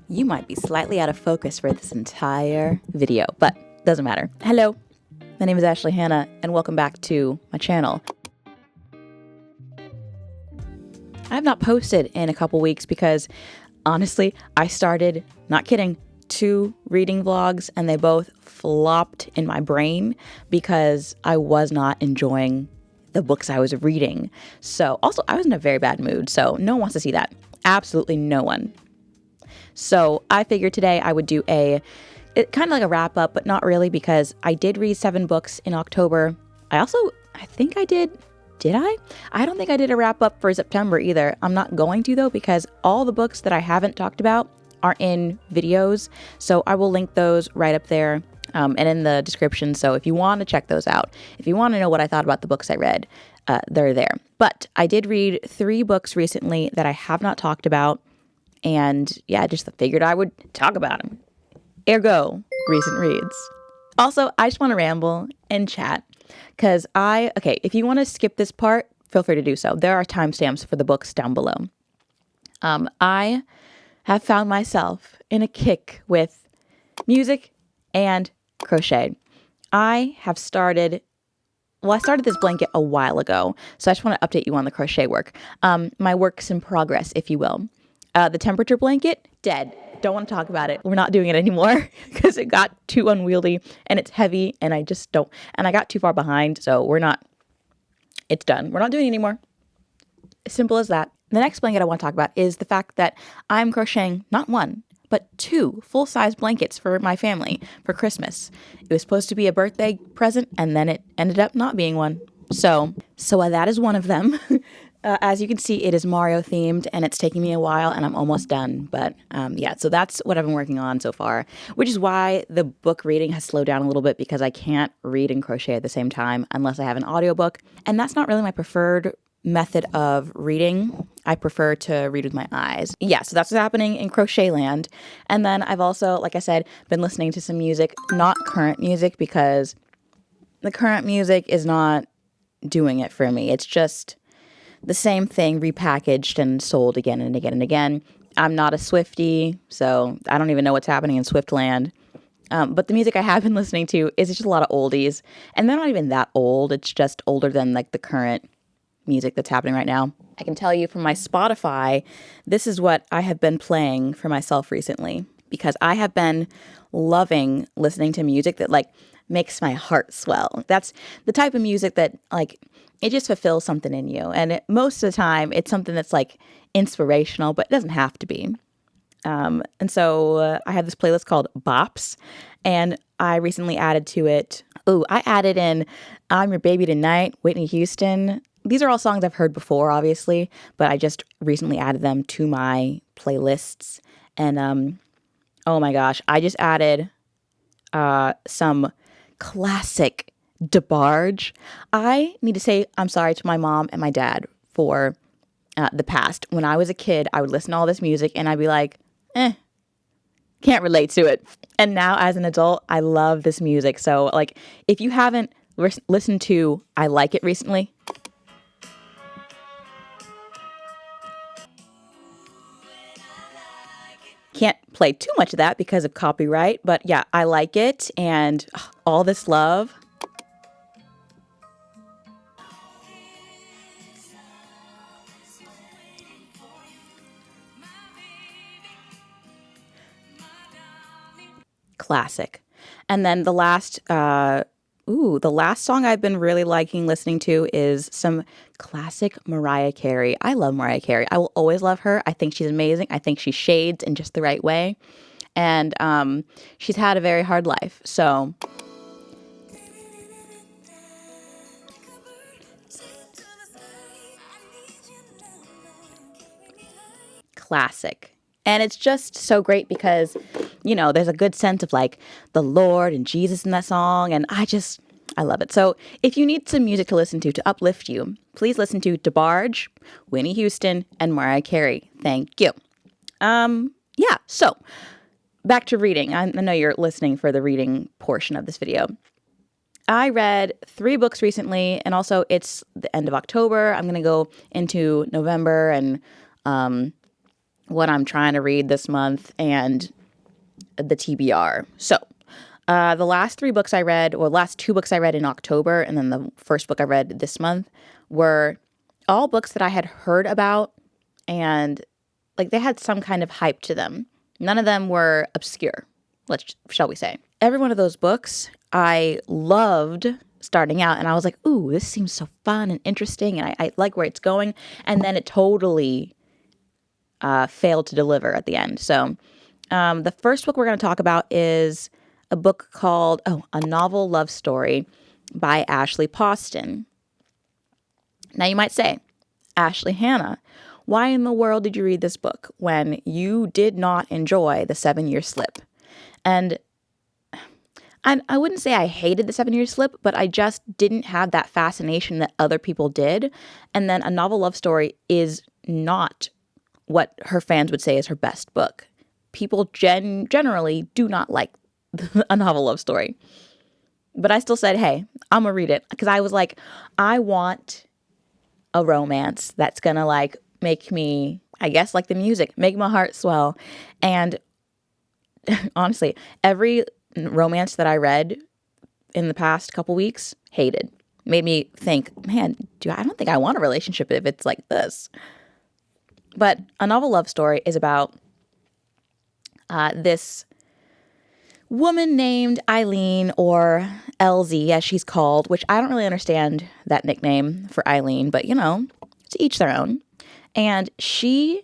You might be slightly out of focus for this entire video, but doesn't matter. Hello, my name is Ashley Hannah, and welcome back to my channel. I have not posted in a couple weeks because, honestly, I started, not kidding, 2 reading vlogs, and they both flopped in my brain because I was not enjoying the books I was reading. So, also, I was in a very bad mood, so no one wants to see that. Absolutely no one. So I figured today I would do kind of like a wrap up, but not really, because I did read 7 books in October. I think I did I? I don't think I did a wrap up for September either. I'm not going to though, because all the books that I haven't talked about are in videos. So I will link those right up there and in the description. So if you want to check those out, if you want to know what I thought about the books I read, they're there. But I did read 3 books recently that I have not talked about. And yeah, I just figured I would talk about them. Ergo, recent reads. Also, I just want to ramble and chat because if you want to skip this part, feel free to do so. There are timestamps for the books down below. I have found myself in a kick with music and crochet. I started this blanket a while ago, so I just want to update you on the crochet work. My work's in progress, if you will. The temperature blanket, dead. Don't want to talk about it. We're not doing it anymore because it got too unwieldy and it's heavy and I got too far behind. So it's done. We're not doing it anymore. As simple as that. The next blanket I want to talk about is the fact that I'm crocheting not 1, but 2 full-size blankets for my family for Christmas. It was supposed to be a birthday present and then it ended up not being one. So that is one of them. As you can see, it is Mario themed and it's taking me a while and I'm almost done. But so that's what I've been working on so far, which is why the book reading has slowed down a little bit, because I can't read and crochet at the same time unless I have an audiobook. And that's not really my preferred method of reading. I prefer to read with my eyes. Yeah, so that's what's happening in crochet land. And then I've also, like I said, been listening to some music, not current music, because the current music is not doing it for me. It's just the same thing repackaged and sold again and again and again. I'm not a Swiftie, so I don't even know what's happening in Swiftland. But the music I have been listening to is just a lot of oldies. And they're not even that old. It's just older than like the current music that's happening right now. I can tell you from my Spotify, this is what I have been playing for myself recently, because I have been loving listening to music that like makes my heart swell. That's the type of music that like it just fulfills something in you. And most of the time it's something that's like inspirational, but it doesn't have to be. And so I have this playlist called Bops, and I recently added to it. I added in I'm Your Baby Tonight, Whitney Houston. These are all songs I've heard before, obviously, but I just recently added them to my playlists. And oh my gosh, I just added some classic DeBarge. I need to say I'm sorry to my mom and my dad for the past. When I was a kid, I would listen to all this music and I'd be like, can't relate to it. And now as an adult, I love this music. So like, if you haven't listened to I Like It recently, can't play too much of that because of copyright, but yeah, I Like It and All This Love. Classic. And then the last song I've been really liking listening to is some classic Mariah Carey. I love Mariah Carey. I will always love her. I think she's amazing. I think she shades in just the right way. And she's had a very hard life. So classic. And it's just so great because, there's a good sense of like the Lord and Jesus in that song. And I love it. So if you need some music to listen to uplift you, please listen to DeBarge, Whitney Houston, and Mariah Carey. Thank you. So back to reading. I know you're listening for the reading portion of this video. I read 3 books recently, and also it's the end of October. I'm going to go into November and what I'm trying to read this month and the TBR. So the last two books I read in October, and then the first book I read this month, were all books that I had heard about, and like they had some kind of hype to them. None of them were obscure, shall we say. Every one of those books I loved starting out, and I was like, ooh, this seems so fun and interesting, and I like where it's going. And then it totally failed to deliver at the end. So the first book we're going to talk about is a book called, A Novel Love Story by Ashley Poston. Now you might say, Ashley Hannah, why in the world did you read this book when you did not enjoy The 7-Year Slip? And I wouldn't say I hated The 7-Year Slip, but I just didn't have that fascination that other people did. And then A Novel Love Story is not what her fans would say is her best book. People generally do not like A Novel Love Story. But I still said, hey, I'm going to read it. Because I was like, I want a romance that's going to like make me, I guess like the music, make my heart swell. And honestly, every romance that I read in the past couple weeks, hated. Made me think, man, I don't think I want a relationship if it's like this. But A Novel Love Story is about this woman named Eileen, or LZ as she's called, which I don't really understand that nickname for Eileen, but to each their own. And she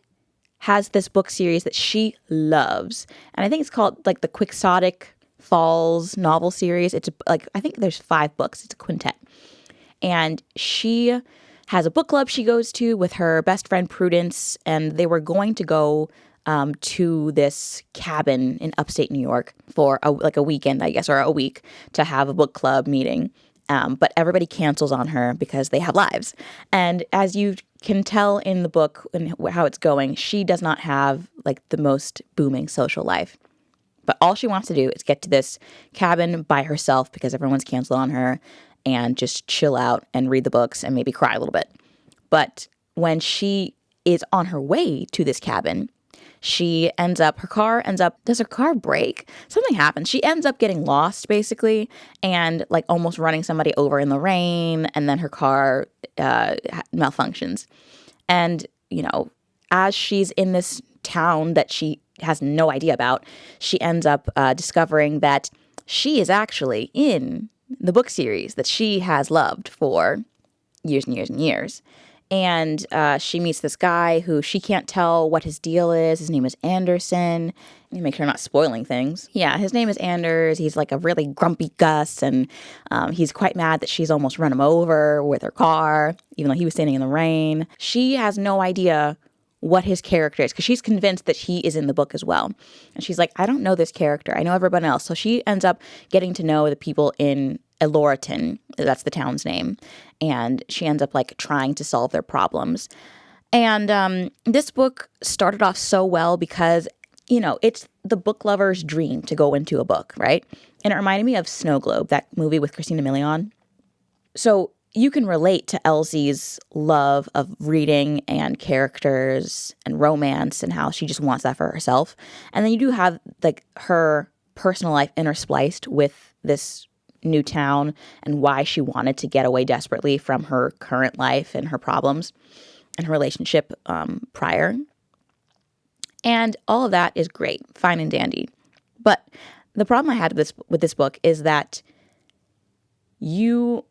has this book series that she loves. And I think it's called like the Quixotic Falls novel series. It's like, I think there's 5 books. It's a quintet. And she has a book club she goes to with her best friend Prudence, and they were going to go to this cabin in upstate New York for a weekend, I guess, or a week to have a book club meeting. But everybody cancels on her because they have lives. And as you can tell in the book and how it's going, she does not have like the most booming social life. But all she wants to do is get to this cabin by herself because everyone's canceled on her, and just chill out and read the books and maybe cry a little bit. But when she is on her way to this cabin, does her car break? Something happens. She ends up getting lost, basically, and like almost running somebody over in the rain, and then her car malfunctions. And, as she's in this town that she has no idea about, she ends up discovering that she is actually in the book series that she has loved for years and years and years. And she meets this guy who she can't tell what his deal is. His name is Anderson. You make sure I'm not spoiling things. Yeah, his name is Anders. He's like a really grumpy Gus, and he's quite mad that she's almost run him over with her car, even though he was standing in the rain. She has no idea what his character is because she's convinced that he is in the book as well. And she's like, I don't know this character. I know everyone else. So she ends up getting to know the people in Elorton. That's the town's name. And she ends up like trying to solve their problems. And this book started off so well because, it's the book lover's dream to go into a book, right? And it reminded me of Snow Globe, that movie with Christina Milian. So you can relate to Elsie's love of reading and characters and romance and how she just wants that for herself. And then you do have like her personal life interspliced with this new town and why she wanted to get away desperately from her current life and her problems and her relationship prior. And all of that is great, fine and dandy. But the problem I had with this book is that you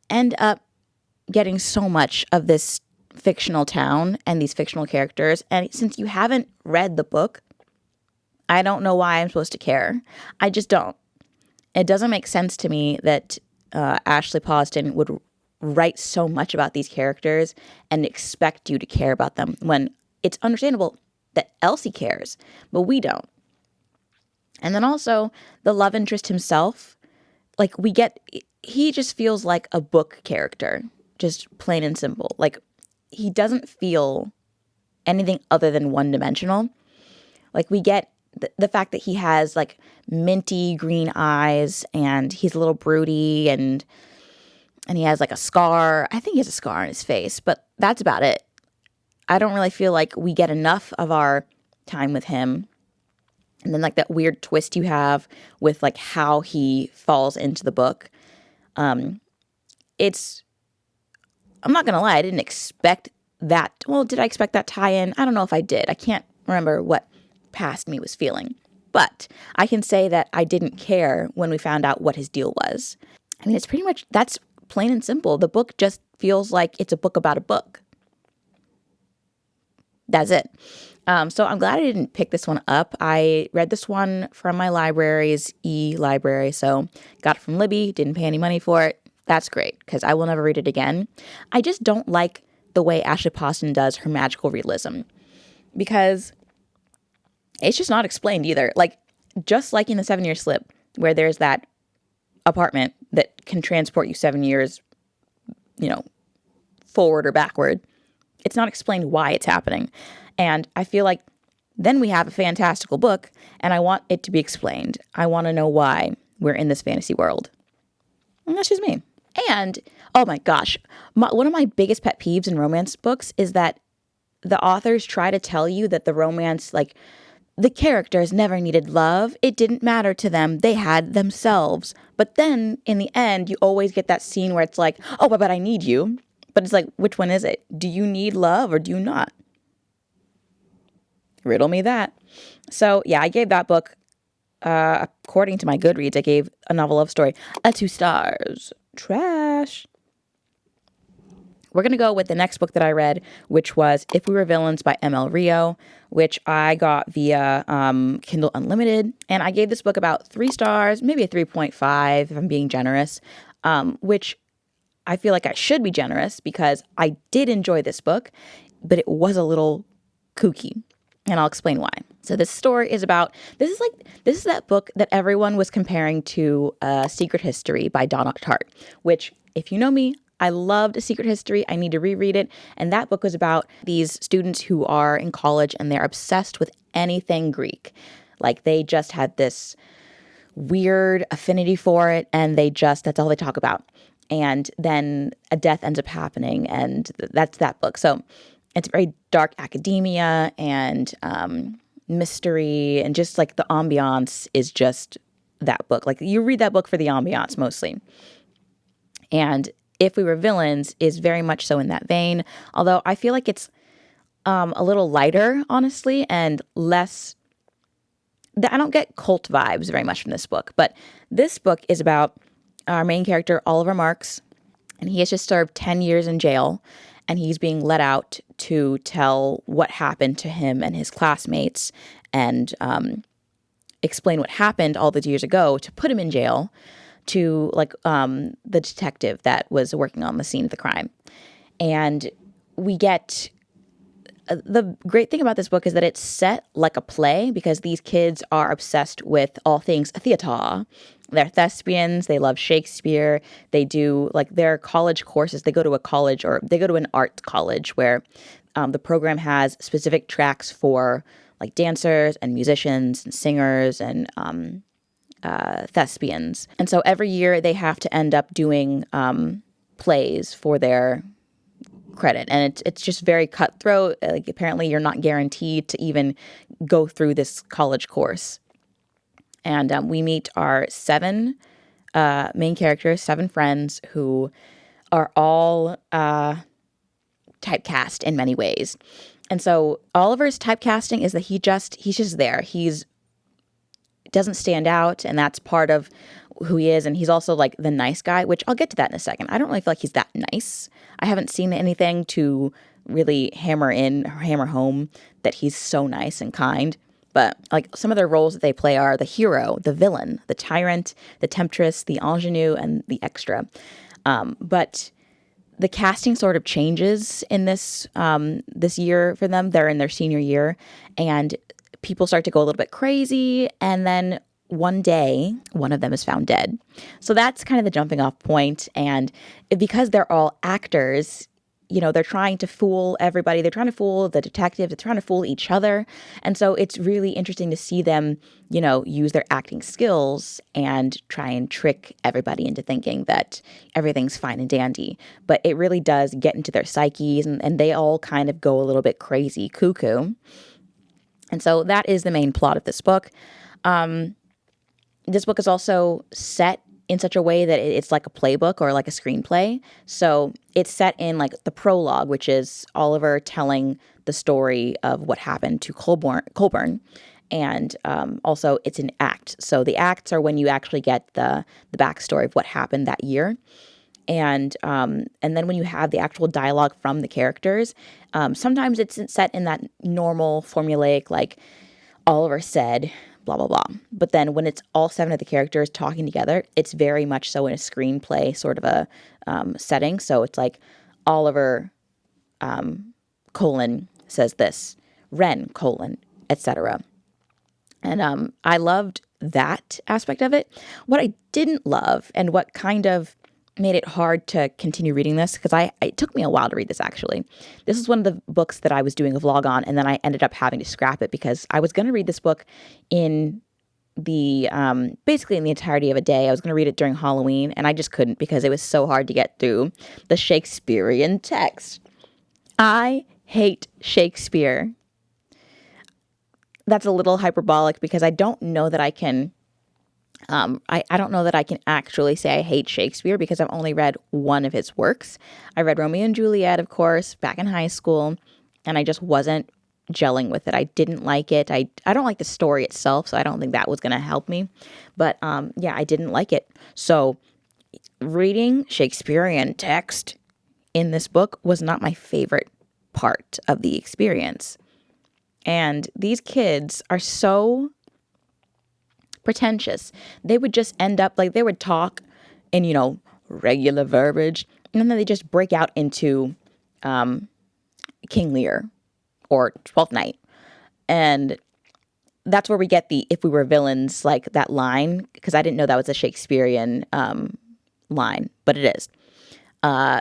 end up getting so much of this fictional town and these fictional characters. And since you haven't read the book, I don't know why I'm supposed to care. I just don't. It doesn't make sense to me that Ashley Poston would write so much about these characters and expect you to care about them when it's understandable that Elsie cares, but we don't. And then also the love interest himself, like he just feels like a book character, just plain and simple. Like he doesn't feel anything other than one-dimensional. Like we get the fact that he has like minty green eyes and he's a little broody and he has like a scar. I think he has a scar on his face, but that's about it. I don't really feel like we get enough of our time with him. And then like that weird twist you have with like how he falls into the book. It's, I'm not going to lie, I didn't expect that. Well, did I expect that tie-in? I don't know if I did. I can't remember what past me was feeling. But I can say that I didn't care when we found out what his deal was. I mean, it's pretty much, that's plain and simple. The book just feels like it's a book about a book. That's it. So I'm glad I didn't pick this one up. I read this one from my library's e-library. So got it from Libby, didn't pay any money for it. That's great because I will never read it again. I just don't like the way Ashley Poston does her magical realism because it's just not explained either. Like, just like in The 7 Year Slip, where there's that apartment that can transport you 7 years, forward or backward. It's not explained why it's happening. And I feel like then we have a fantastical book, and I want it to be explained. I want to know why we're in this fantasy world. And that's just me. And, oh my gosh, one of my biggest pet peeves in romance books is that the authors try to tell you that the romance, like, the characters never needed love. It didn't matter to them. They had themselves. But then, in the end, you always get that scene where it's like, oh, but I need you. But it's like, which one is it? Do you need love or do you not? Riddle me that. So, yeah, I gave that book, according to my Goodreads, I gave A Novel Love Story a 2 stars. Trash. We're going to go with the next book that I read, which was If We Were Villains by M.L. Rio, which I got via Kindle Unlimited. And I gave this book about 3 stars, maybe a 3.5 if I'm being generous, which I feel like I should be generous because I did enjoy this book, but it was a little kooky. And I'll explain why. So this story is about, this is that book that everyone was comparing to Secret History by Donna Tartt, which, if you know me, I loved A Secret History. I need to reread it. And that book was about these students who are in college and they're obsessed with anything Greek. Like they just had this weird affinity for it and that's all they talk about. And then a death ends up happening and that's that book. So it's very dark academia and mystery and just like the ambiance is just that book. Like you read that book for the ambiance mostly. And If We Were Villains is very much so in that vein, although I feel like it's a little lighter, honestly, and less... I don't get cult vibes very much from this book, but this book is about our main character, Oliver Marks, and he has just served 10 years in jail, and he's being let out to tell what happened to him and his classmates and explain what happened all those years ago to put him in jail to the detective that was working on the scene of the crime. And we get the great thing about this book is that it's set like a play because these kids are obsessed with all things theater. They're thespians. They love Shakespeare. They do their college courses. They go to a college or they go to an art college where the program has specific tracks for dancers and musicians and singers and thespians. And so every year they have to end up doing plays for their credit. And it's just very cutthroat. Apparently you're not guaranteed to even go through this college course. And we meet our 7 main characters, 7 friends who are all typecast in many ways. And so Oliver's typecasting is that he's just there. He's doesn't stand out, and that's part of who he is. And he's also the nice guy, which I'll get to that in a second. I don't really feel like he's that nice. I haven't seen anything to really hammer home that he's so nice and kind. But some of their roles that they play are the hero, the villain, the tyrant, the temptress, the ingenue, and the extra. But the casting sort of changes in this year for them. They're in their senior year, and people start to go a little bit crazy, and then one day, one of them is found dead. So that's kind of the jumping off point, and because they're all actors, they're trying to fool everybody. They're trying to fool the detective. They're trying to fool each other, and so it's really interesting to see them, use their acting skills and try and trick everybody into thinking that everything's fine and dandy. But it really does get into their psyches, and they all kind of go a little bit crazy, cuckoo. And so that is the main plot of this book. This book is also set in such a way that it's like a playbook or like a screenplay. So it's set in like the prologue, which is Oliver telling the story of what happened to Colburn. And also it's an act. So the acts are when you actually get the backstory of what happened that year. And then when you have the actual dialogue from the characters, sometimes it's set in that normal formulaic, like Oliver said, blah, blah, blah. But then when it's all 7 of the characters talking together, it's very much so in a screenplay sort of a setting. So it's like Oliver, colon, says this, Ren, colon, etc. And I loved that aspect of it. What I didn't love and what kind of made it hard to continue reading this, because it took me a while to read this actually. This is one of the books that I was doing a vlog on, and then I ended up having to scrap it because I was going to read this book in the basically in the entirety of a day. I was going to read it during Halloween, and I just couldn't because it was so hard to get through the Shakespearean text. I hate Shakespeare. That's a little hyperbolic because I don't know that I can I don't know that I can actually say I hate Shakespeare because I've only read one of his works. I read Romeo and Juliet, of course, back in high school, and I just wasn't gelling with it. I didn't like it. I don't like the story itself, so I don't think that was going to help me. But yeah, I didn't like it. So reading Shakespearean text in this book was not my favorite part of the experience. And these kids are so pretentious. They would just end up like they would talk in, regular verbiage, and then they just break out into King Lear or Twelfth Night. And that's where we get the "if we were villains," like that line, because I didn't know that was a Shakespearean line, but it is.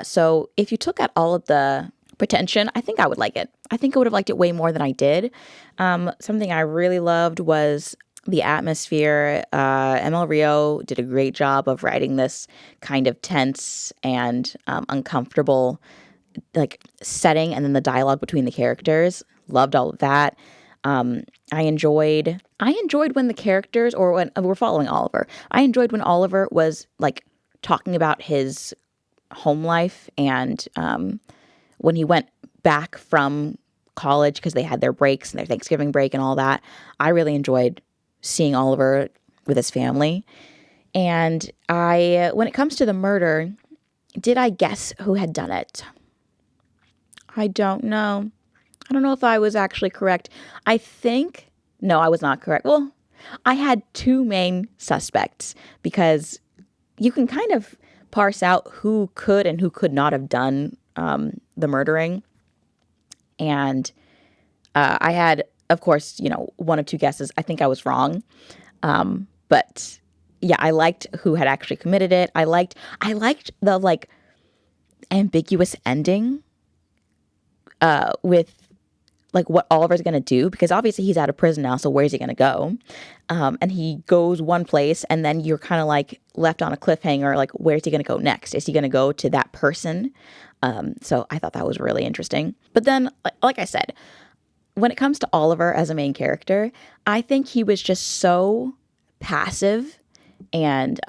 So if you took out all of the pretension, I think I would like it. I think I would have liked it way more than I did. Something I really loved was the atmosphere. ML Rio did a great job of writing this kind of tense and uncomfortable like setting, and then the dialogue between the characters. Loved all of that. I enjoyed when the characters, or when we're following Oliver, I enjoyed when Oliver was like talking about his home life, and when he went back from college because they had their breaks and their Thanksgiving break and all that. I really enjoyed seeing Oliver with his family. And when it comes to the murder, did I guess who had done it? I don't know. I don't know if I was actually correct. No, I was not correct. Well, I had 2 main suspects because you can kind of parse out who could and who could not have done the murdering. And I had, of course, 1 of 2 guesses. I think I was wrong. But yeah, I liked who had actually committed it. I liked the like ambiguous ending with like what Oliver's going to do, because obviously he's out of prison now. So where's he going to go? And he goes one place, and then you're kind of like left on a cliffhanger. Like, where's he going to go next? Is he going to go to that person? So I thought that was really interesting. But then, like I said, when it comes to Oliver as a main character, I think he was just so passive and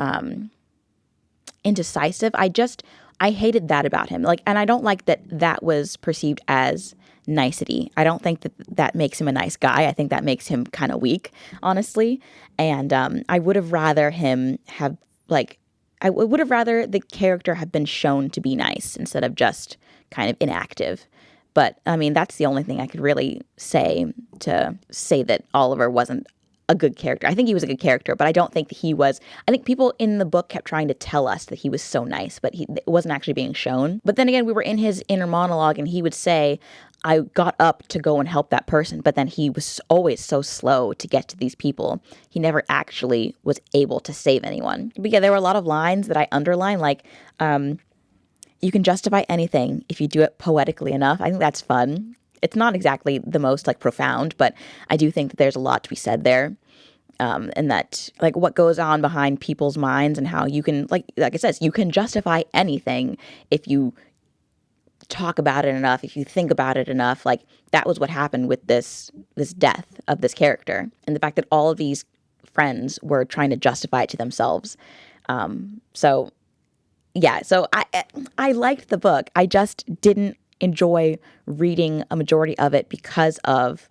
indecisive. I hated that about him. Like, and I don't like that was perceived as nicety. I don't think that makes him a nice guy. I think that makes him kind of weak, honestly. And I would have rather him have I would have rather the character have been shown to be nice instead of just kind of inactive. But I mean, that's the only thing I could really say to say that Oliver wasn't a good character. I think he was a good character, but I don't think that he was. I think people in the book kept trying to tell us that he was so nice, but it wasn't actually being shown. But then again, we were in his inner monologue, and he would say, I got up to go and help that person, but then he was always so slow to get to these people. He never actually was able to save anyone. But yeah, there were a lot of lines that I underlined, like, you can justify anything if you do it poetically enough. I think that's fun. It's not exactly the most like profound, but I do think that there's a lot to be said there. And that like what goes on behind people's minds and how you can, like it says, you can justify anything if you talk about it enough, if you think about it enough, like that was what happened with this death of this character, and the fact that all of these friends were trying to justify it to themselves. So yeah, so I liked the book. I just didn't enjoy reading a majority of it because of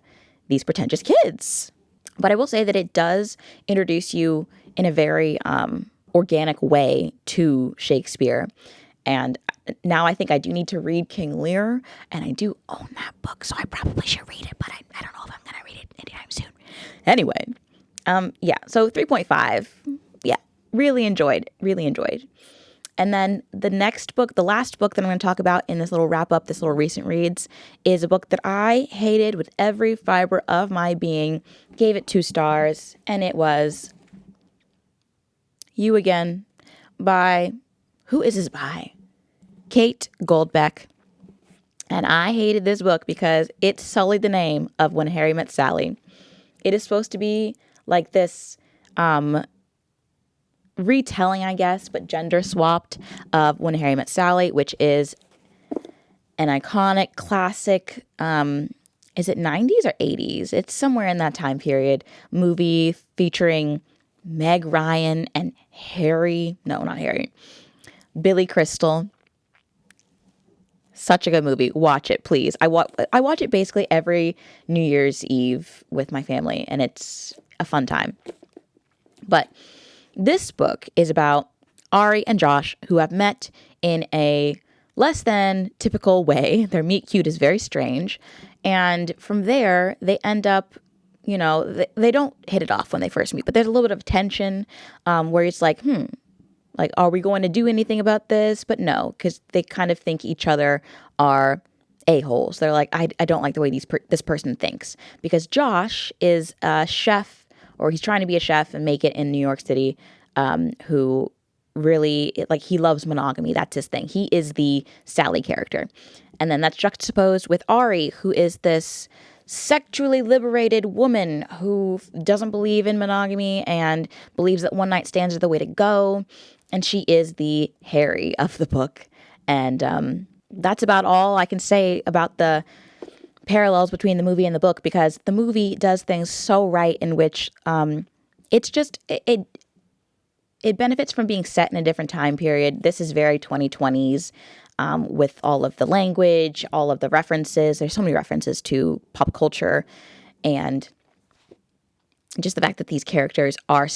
these pretentious kids. But I will say that it does introduce you in a very organic way to Shakespeare. And now I think I do need to read King Lear, and I do own that book, so I probably should read it, but I don't know if I'm going to read it anytime soon. Anyway, yeah, so 3.5. Yeah, really enjoyed. And then the next book, the last book that I'm going to talk about in this little wrap up, this little recent reads, is a book that I hated with every fiber of my being, gave it 2 stars, and it was You Again by, who is this by? Kate Goldbeck. And I hated this book because it sullied the name of When Harry Met Sally. It is supposed to be like this retelling, I guess, but gender swapped of When Harry Met Sally, which is an iconic classic, is it 90s or 80s? It's somewhere in that time period, movie featuring Meg Ryan and Billy Crystal. Such a good movie. Watch it, please. I watch it basically every New Year's Eve with my family, and it's a fun time. But this book is about Ari and Josh, who have met in a less than typical way. Their meet cute is very strange. And from there, they end up, they don't hit it off when they first meet, but there's a little bit of tension where it's like, are we going to do anything about this? But no, because they kind of think each other are a-holes. They're like, I don't like the way this person thinks. Because Josh is a chef, or he's trying to be a chef and make it in New York City, who really, he loves monogamy. That's his thing. He is the Sally character. And then that's juxtaposed with Ari, who is this sexually liberated woman who doesn't believe in monogamy and believes that one night stands are the way to go. And she is the Harry of the book. And that's about all I can say about the parallels between the movie and the book, because the movie does things so right in which it's just it benefits from being set in a different time period. This is very 2020s with all of the language, all of the references. There's so many references to pop culture, and just the fact that these characters are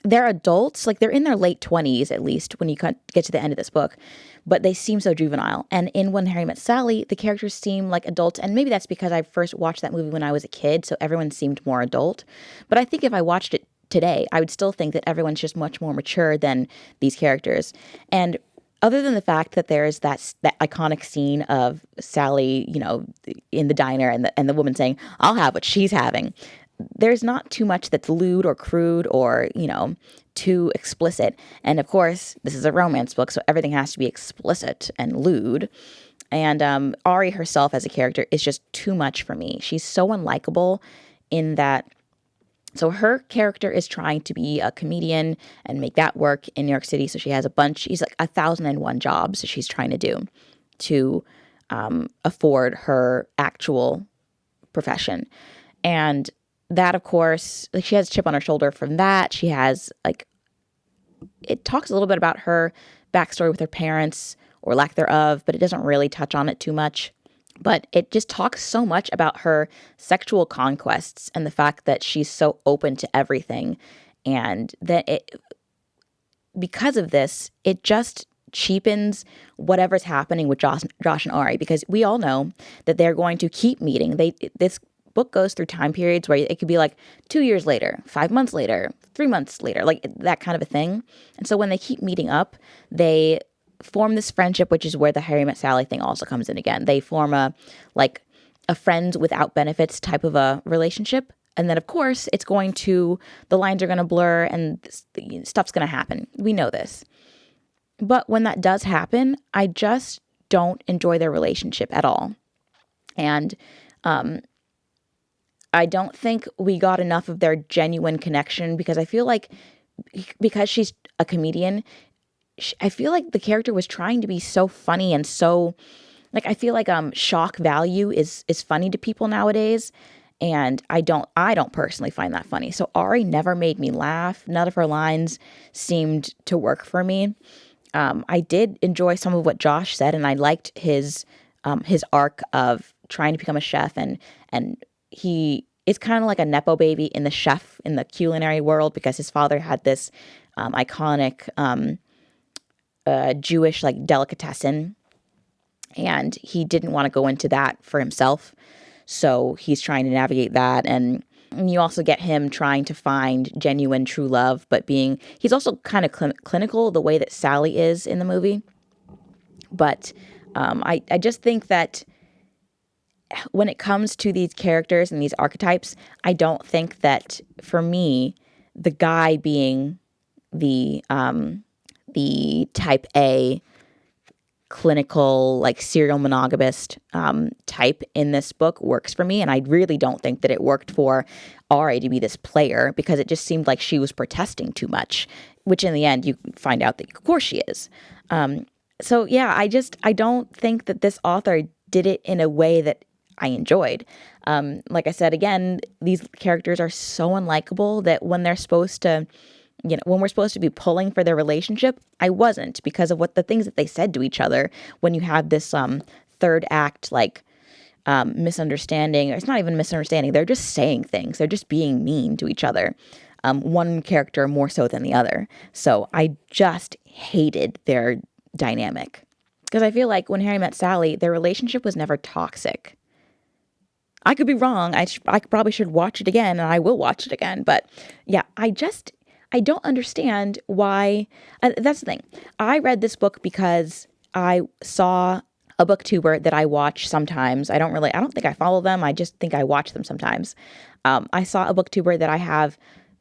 they're adults, they're in their late 20s, at least when you get to the end of this book, but they seem so juvenile. And in When Harry Met Sally, the characters seem like adults, and maybe that's because I first watched that movie when I was a kid, so everyone seemed more adult. But I think if I watched it today, I would still think that everyone's just much more mature than these characters. And other than the fact that there is that iconic scene of Sally, in the diner, and the woman saying, "I'll have what she's having," there's not too much that's lewd or crude or, too explicit. And of course, this is a romance book, so everything has to be explicit and lewd. And Ari herself as a character is just too much for me. She's so unlikable in that. So her character is trying to be a comedian and make that work in New York City. So she has she's 1,001 jobs that she's trying to do to afford her actual profession. And that, of course, she has a chip on her shoulder from that. She has, it talks a little bit about her backstory with her parents, or lack thereof, but it doesn't really touch on it too much. But it just talks so much about her sexual conquests and the fact that she's so open to everything. And that because of this, it just cheapens whatever's happening with Josh and Ari, because we all know that they're going to keep meeting. This book goes through time periods where it could be 2 years later, 5 months later, 3 months later, that kind of a thing. And so when they keep meeting up, they form this friendship, which is where the Harry Met Sally thing also comes in again. They form a friends without benefits type of a relationship. And then, of course, the lines are going to blur and stuff's going to happen. We know this. But when that does happen, I just don't enjoy their relationship at all. And I don't think we got enough of their genuine connection, because I feel like because she's a comedian, I feel like the character was trying to be so funny and so like I feel like shock value is funny to people nowadays, and I don't personally find that funny. So Ari never made me laugh. None of her lines seemed to work for me. I did enjoy some of what Josh said, and I liked his arc of trying to become a chef, and he is kind of like a nepo baby in the culinary world because his father had this iconic Jewish like delicatessen, and he didn't want to go into that for himself. So he's trying to navigate that. And you also get him trying to find genuine true love, but he's also kind of clinical the way that Sally is in the movie. But I just think that when it comes to these characters and these archetypes, I don't think that for me, the guy being the type A clinical, like serial monogamist type in this book works for me. And I really don't think that it worked for Ari to be this player because it just seemed like she was protesting too much, which in the end you find out that of course she is. So yeah, I don't think that this author did it in a way that I enjoyed. Like I said, again, these characters are so unlikable that when they're supposed to, when we're supposed to be pulling for their relationship, I wasn't because of what the things that they said to each other when you have this third act, like misunderstanding. It's not even misunderstanding. They're just saying things. They're just being mean to each other. One character more so than the other. So I just hated their dynamic because I feel like when Harry Met Sally, their relationship was never toxic. I could be wrong. I probably should watch it again, and I will watch it again. But yeah, I don't understand why. That's the thing. I read this book because I saw a booktuber that I watch sometimes. I don't think I follow them. I just think I watch them sometimes. I saw a booktuber that I have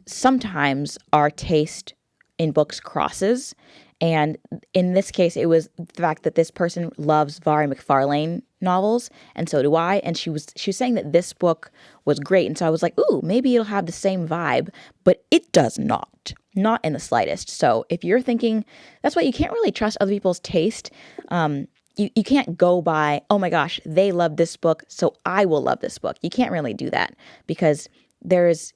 sometimes our taste in books crosses. And in this case, it was the fact that this person loves Vari McFarlane novels, and so do I. And she was saying that this book was great, and so I was like, ooh, maybe it'll have the same vibe, but it does not in the slightest. So if you're thinking, that's why you can't really trust other people's taste. You can't go by, oh my gosh, they love this book, so I will love this book. You can't really do that because there's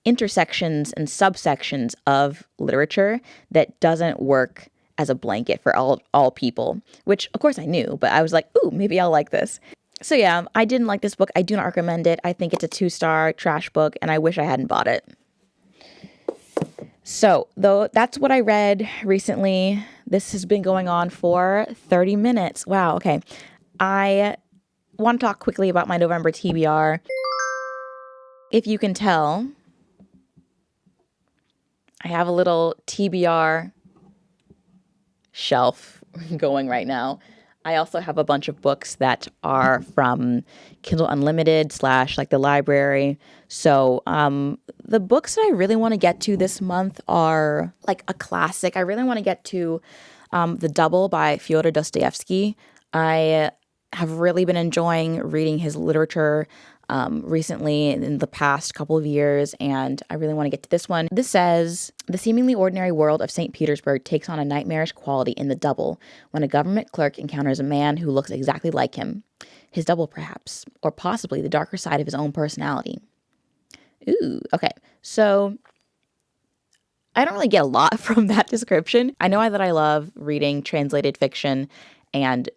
intersections and subsections of literature that doesn't work as a blanket for all people, which of course I knew, but I was like, ooh, maybe I'll like this. So yeah, I didn't like this book. I do not recommend it. I think it's a 2-star trash book, and I wish I hadn't bought it. So, though, that's what I read recently. This has been going on for 30 minutes. Wow, okay. I want to talk quickly about my November TBR. If you can tell, I have a little TBR shelf going right now. I also have a bunch of books that are from Kindle Unlimited / like the library. So the books that I really want to get to this month are like a classic. I really want to get to The Double by Fyodor Dostoevsky. I have really been enjoying reading his literature recently in the past couple of years, and I really want to get to this one. This says, the seemingly ordinary world of St. Petersburg takes on a nightmarish quality in The Double when a government clerk encounters a man who looks exactly like him. His double, perhaps, or possibly the darker side of his own personality. Ooh, okay. So I don't really get a lot from that description. I know that I love reading translated fiction and,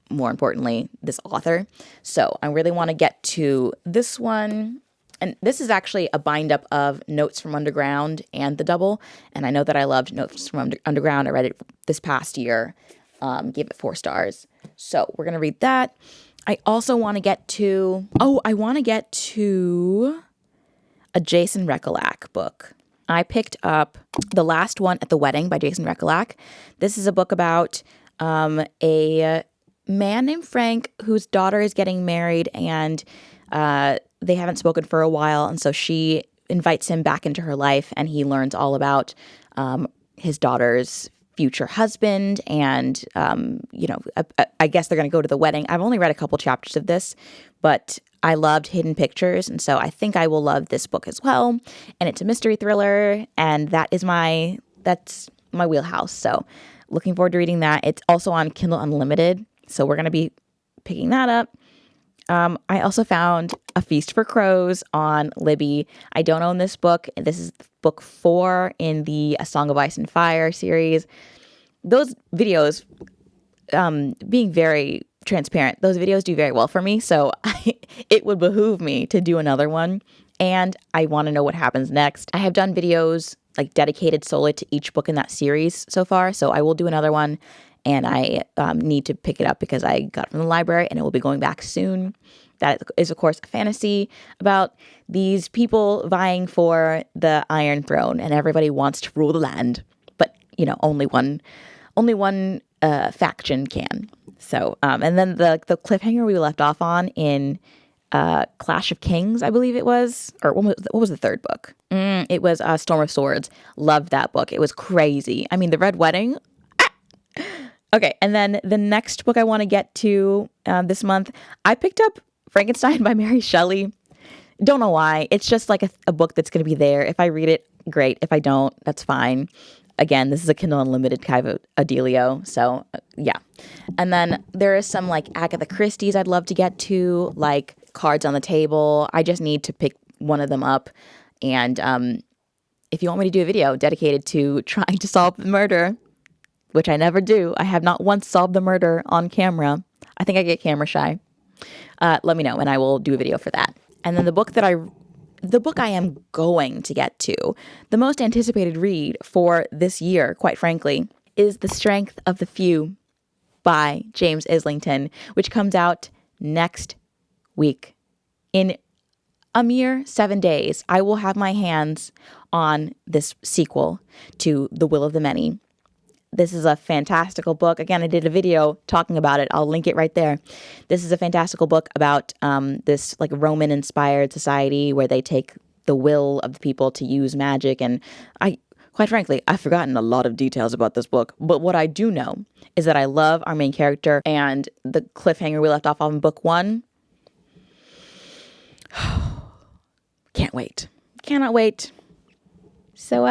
more importantly, this author. So I really want to get to this one. And this is actually a bind-up of Notes from Underground and The Double. And I know that I loved Notes from Underground. I read it this past year. Gave it 4 stars. So we're going to read that. I also want to get to... I want to get to a Jason Rekulak book. I picked up The Last One at the Wedding by Jason Rekulak. This is a book about a man named Frank whose daughter is getting married, and they haven't spoken for a while, and so she invites him back into her life, and he learns all about his daughter's future husband, and I guess they're going to go to the wedding. I've only read a couple chapters of this, but I loved Hidden Pictures, and so I think I will love this book as well. And it's a mystery thriller, and that's my wheelhouse. So Looking forward to reading that. It's also on Kindle Unlimited, so we're going to be picking that up. I also found A Feast for Crows on Libby. I don't own this book. This is book 4 in the A Song of Ice and Fire series. Those videos, being very transparent, those videos do very well for me, so it would behoove me to do another one, and I want to know what happens next. I have done videos like dedicated solely to each book in that series so far, so I will do another one, and I need to pick it up because I got it from the library and it will be going back soon. That is, of course, a fantasy about these people vying for the Iron Throne, and everybody wants to rule the land, but only one faction can. So, and then the cliffhanger we left off on in Clash of Kings, I believe it was, or what was the third book? It was Storm of Swords. Loved that book. It was crazy. I mean, the Red Wedding. Okay, and then the next book I want to get to this month, I picked up Frankenstein by Mary Shelley. Don't know why. It's just like a book that's going to be there. If I read it, great. If I don't, that's fine. Again, this is a Kindle Unlimited kind of a dealio. So, yeah. And then there is some like Agatha Christie's I'd love to get to, like Cards on the Table. I just need to pick one of them up. And if you want me to do a video dedicated to trying to solve the murder, which I never do, I have not once solved the murder on camera. I think I get camera shy. Let me know and I will do a video for that. And then the book I am going to get to, the most anticipated read for this year, quite frankly, is The Strength of the Few by James Islington, which comes out next week. In a mere 7 days, I will have my hands on this sequel to The Will of the Many. This is a fantastical book. Again, I did a video talking about it. I'll link it right there. This is a fantastical book about this like Roman-inspired society where they take the will of the people to use magic. And quite frankly, I've forgotten a lot of details about this book. But what I do know is that I love our main character, and the cliffhanger we left off on book 1. Can't wait. Cannot wait. So,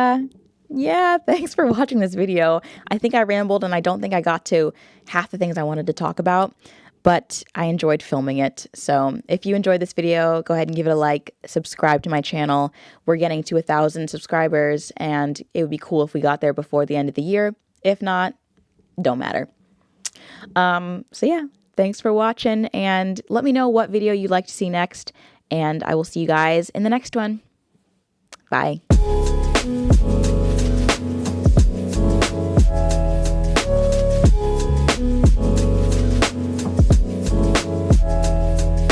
yeah, thanks for watching this video. I think I rambled and I don't think I got to half the things I wanted to talk about, but I enjoyed filming it. So if you enjoyed this video, go ahead and give it a like, subscribe to my channel. We're getting to 1,000 subscribers and it would be cool if we got there before the end of the year. If not, don't matter. So yeah, thanks for watching and let me know what video you'd like to see next, and I will see you guys in the next one. Bye.